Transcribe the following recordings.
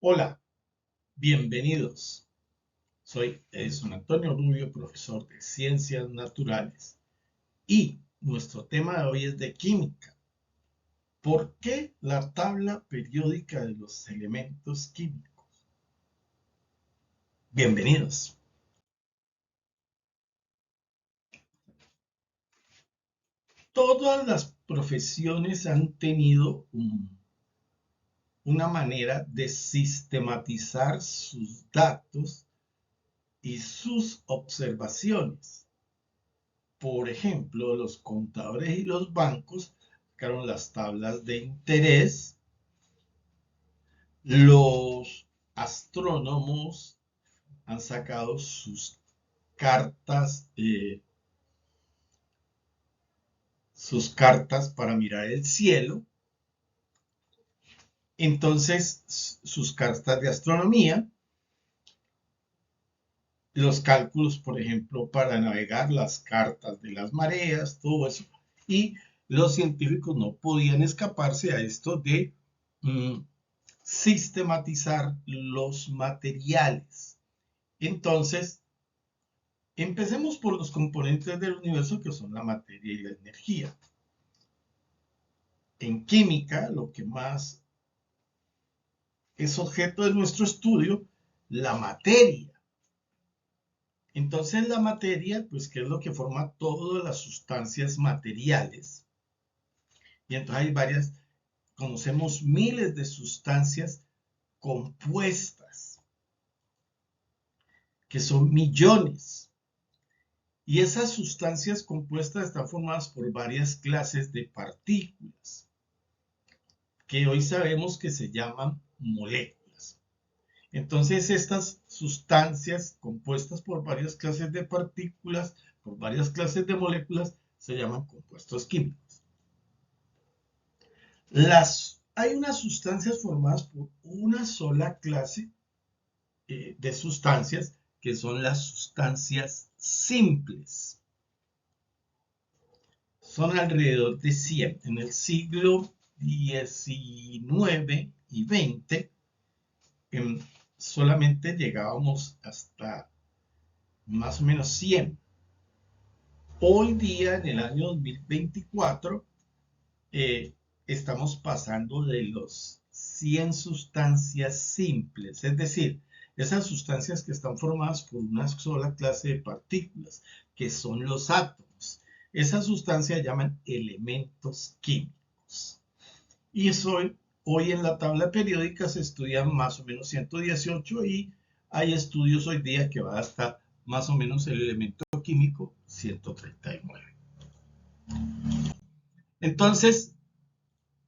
Hola, bienvenidos. Soy Edison Antonio Rubio, profesor de Ciencias Naturales, y nuestro tema de hoy es de química. ¿Por qué la tabla periódica de los elementos químicos? Bienvenidos. Todas las profesiones han tenido una manera de sistematizar sus datos y sus observaciones. Por ejemplo, los contadores y los bancos sacaron las tablas de interés, los astrónomos han sacado sus cartas para mirar el cielo, entonces sus cartas de astronomía, los cálculos, por ejemplo, para navegar, las cartas de las mareas, todo eso. Y los científicos no podían escaparse a esto de sistematizar los materiales. Entonces, empecemos por los componentes del universo que son la materia y la energía. En química, lo que más es objeto de nuestro estudio, la materia. Entonces, la materia, pues, ¿qué es lo que forma todas las sustancias materiales? Y entonces hay varias, conocemos miles de sustancias compuestas, que son millones. Y esas sustancias compuestas están formadas por varias clases de partículas, que hoy sabemos que se llaman moléculas. Entonces, estas sustancias compuestas por varias clases de partículas, por varias clases de moléculas, se llaman compuestos químicos. Hay unas sustancias formadas por una sola clase de sustancias, que son las sustancias simples. Son alrededor de 100. En el siglo XIX y XX solamente llegábamos hasta más o menos 100. Hoy día, en el año 2024, eh, estamos pasando de los 100 sustancias simples, es decir, esas sustancias que están formadas por una sola clase de partículas, que son los átomos. Esas sustancias llaman elementos químicos. Y hoy en la tabla periódica se estudian más o menos 118 y hay estudios hoy día que va hasta más o menos el elemento químico 139. Entonces,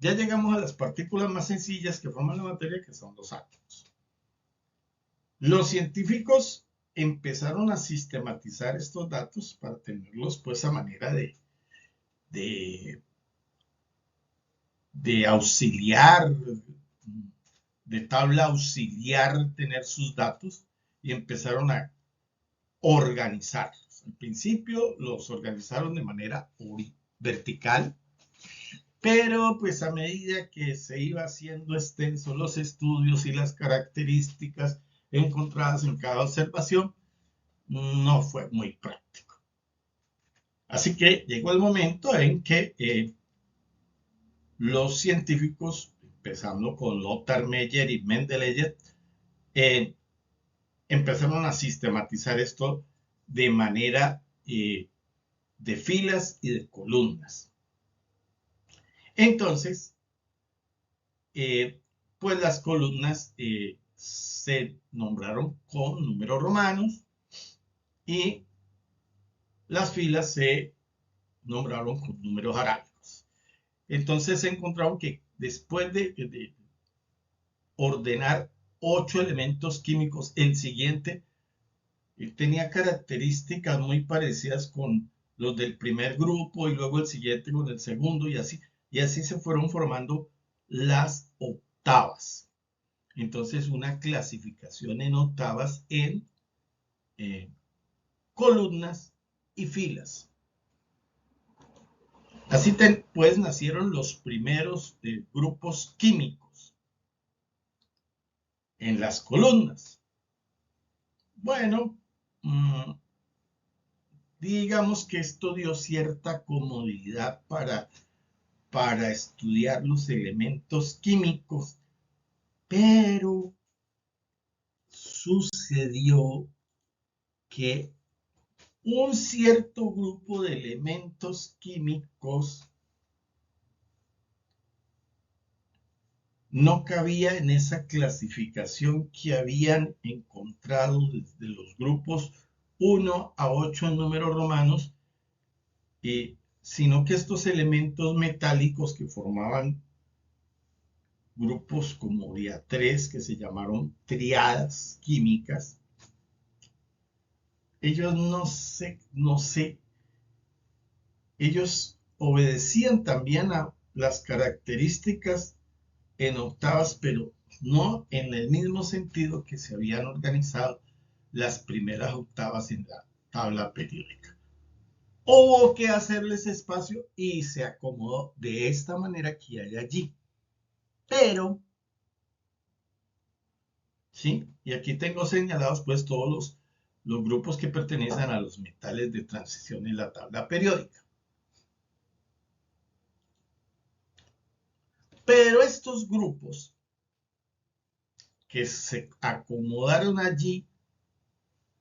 ya llegamos a las partículas más sencillas que forman la materia, que son los átomos. Los científicos empezaron a sistematizar estos datos para tenerlos pues a manera de, de auxiliar, de tabla auxiliar, tener sus datos, y empezaron a organizarlos. Al principio los organizaron de manera vertical, pero pues a medida que se iba haciendo extenso los estudios y las características encontradas en cada observación, no fue muy práctico. Así que llegó el momento en que los científicos, empezando con Lothar Meyer y Mendeleev, eh, empezaron a sistematizar esto de manera de filas y de columnas. Entonces, pues las columnas se nombraron con números romanos y las filas se nombraron con números arábicos. Entonces se encontraron que después de ordenar 8 elementos químicos, el siguiente tenía características muy parecidas con los del primer grupo y luego el siguiente con el segundo y así se fueron formando las octavas. Entonces una clasificación en octavas en columnas y filas. Así pues nacieron los primeros grupos químicos. en las columnas. Bueno, digamos que esto dio cierta comodidad para estudiar los elementos químicos, pero sucedió que un cierto grupo de elementos químicos no cabía en esa clasificación que habían encontrado desde los grupos 1 a 8 en números romanos, sino que estos elementos metálicos que formaban grupos como de a 3 que se llamaron triadas químicas, ellos ellos obedecían también a las características en octavas, pero no en el mismo sentido que se habían organizado las primeras octavas en la tabla periódica. Hubo que hacerles espacio y se acomodó de esta manera que hay allí. Pero, ¿sí? Y aquí tengo señalados pues todos los grupos que pertenecen a los metales de transición en la tabla periódica. Pero estos grupos que se acomodaron allí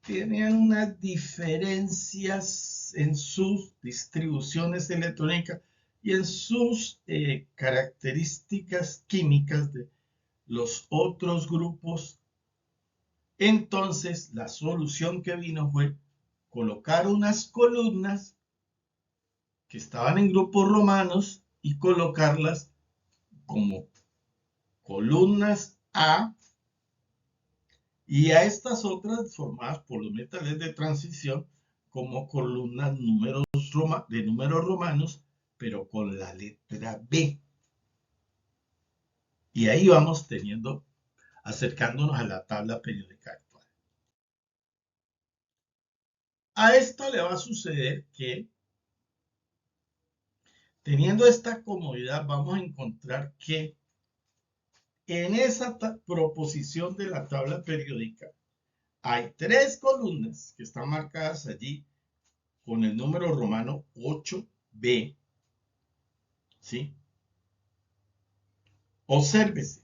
tenían unas diferencias en sus distribuciones electrónicas y en sus características químicas de los otros grupos. Entonces, la solución que vino fue colocar unas columnas que estaban en grupos romanos y colocarlas como columnas A, y a estas otras formadas por los metales de transición como columnas de números romanos, pero con la letra B. Y ahí vamos acercándonos a la tabla periódica actual. A esto le va a suceder que, teniendo esta comodidad, vamos a encontrar que en esa proposición de la tabla periódica hay 3 columnas que están marcadas allí con el número romano 8B, ¿sí? Obsérvese,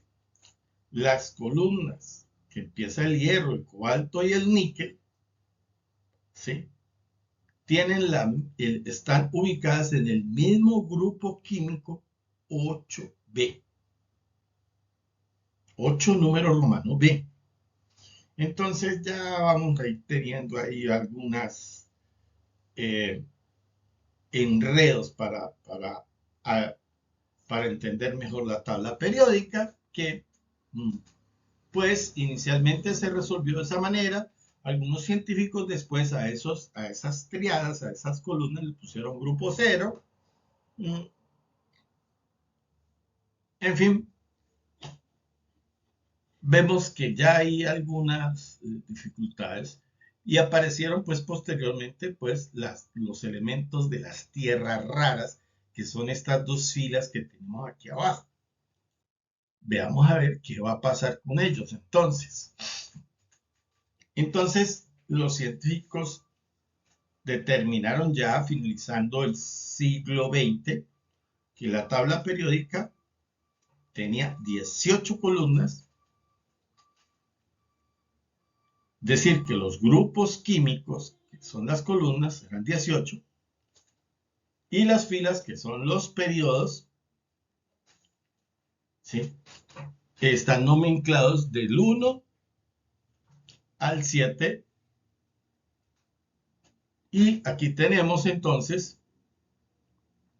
las columnas que empieza el hierro, el cobalto y el níquel, ¿sí? Están ubicadas en el mismo grupo químico 8B, 8 número romano B. Entonces ya vamos a ir teniendo ahí algunas enredos para entender mejor la tabla periódica, que pues inicialmente se resolvió de esa manera. Algunos científicos después a esas triadas, a esas columnas, le pusieron grupo 0. En fin, vemos que ya hay algunas dificultades y aparecieron pues posteriormente pues los elementos de las tierras raras, que son estas 2 filas que tenemos aquí abajo. Veamos a ver qué va a pasar con ellos. Entonces los científicos determinaron ya finalizando el siglo XX que la tabla periódica tenía 18 columnas, es decir, que los grupos químicos, que son las columnas, eran 18, y las filas, que son los periodos, ¿sí? Que están nomenclados del 1 al 7. Y aquí tenemos entonces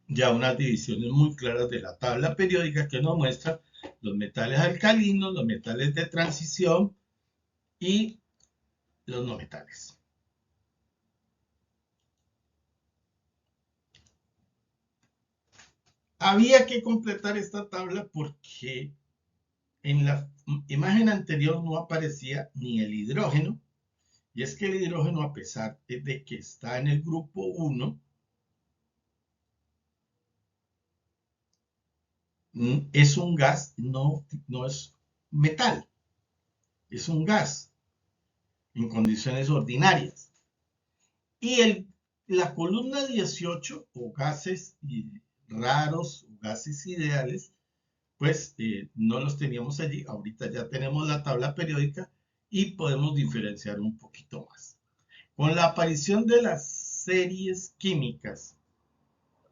ya unas divisiones muy claras de la tabla periódica que nos muestra los metales alcalinos, los metales de transición y los no metales. Había que completar esta tabla porque en la imagen anterior no aparecía ni el hidrógeno, y es que el hidrógeno, a pesar de que está en el grupo 1, es un gas, no es metal. es un gas en condiciones ordinarias. Y la columna 18, o gases raros, o gases ideales, pues no los teníamos allí. Ahorita ya tenemos la tabla periódica y podemos diferenciar un poquito más. Con la aparición de las series químicas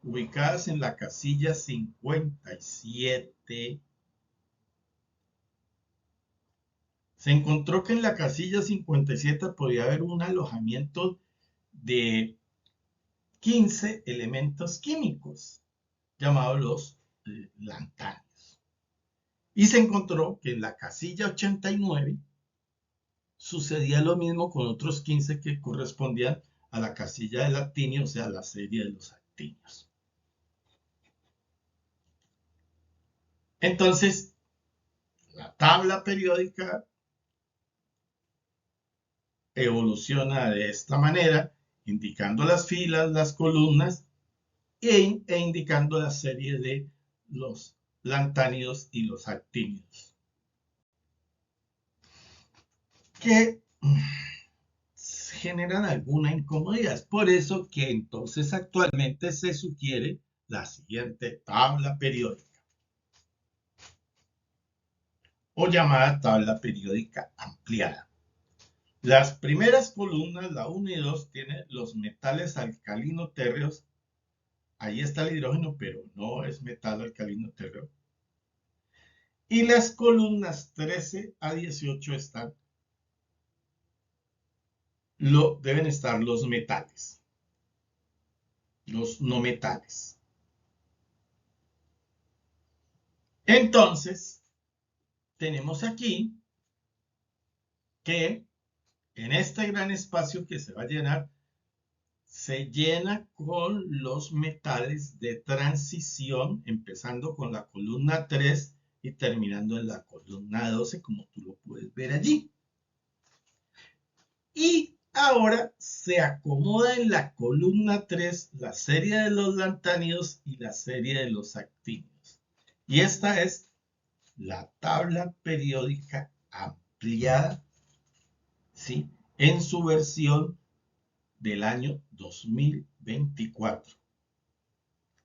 ubicadas en la casilla 57, se encontró que en la casilla 57 podía haber un alojamiento de 15 elementos químicos llamados los lantánidos. Y se encontró que en la casilla 89 sucedía lo mismo con otros 15 que correspondían a la casilla del actinio, o sea, la serie de los actinios. Entonces, la tabla periódica evoluciona de esta manera, indicando las filas, las columnas e indicando la serie de los lantánidos y los actínidos. Que generan alguna incomodidad. Es por eso que entonces actualmente se sugiere la siguiente tabla periódica, o llamada tabla periódica ampliada. Las primeras columnas, la 1 y 2, tienen los metales alcalino térreos. Ahí está el hidrógeno, pero no es metal alcalino térreo. Y las columnas 13 a 18 deben estar los metales, los no metales. Entonces, tenemos aquí que en este gran espacio que se va a llenar, se llena con los metales de transición, empezando con la columna 3 y terminando en la columna 12, como tú lo puedes ver allí. Y ahora se acomoda en la columna 3 la serie de los lantánidos y la serie de los actínidos. Y esta es la tabla periódica ampliada, ¿sí?, en su versión del año 2024.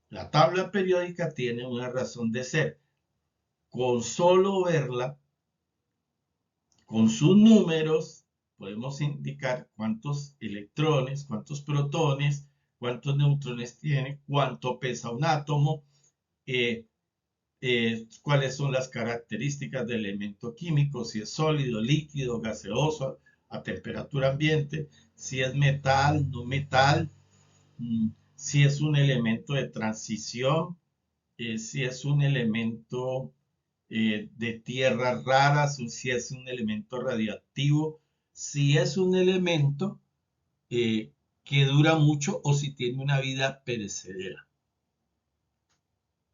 La tabla periódica tiene una razón de ser. Con solo verla, con sus números, podemos indicar cuántos electrones, cuántos protones, cuántos neutrones tiene, cuánto pesa un átomo, cuáles son las características del elemento químico, si es sólido, líquido, gaseoso, a temperatura ambiente, si es metal, no metal, si es un elemento de transición, si es un elemento de tierras raras, si es un elemento radiactivo, si es un elemento que dura mucho o si tiene una vida perecedera.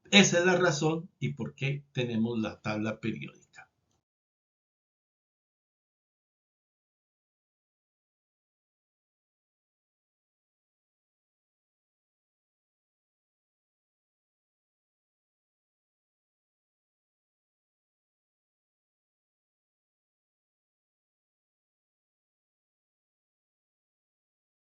Esa es la razón y por qué tenemos la tabla periódica.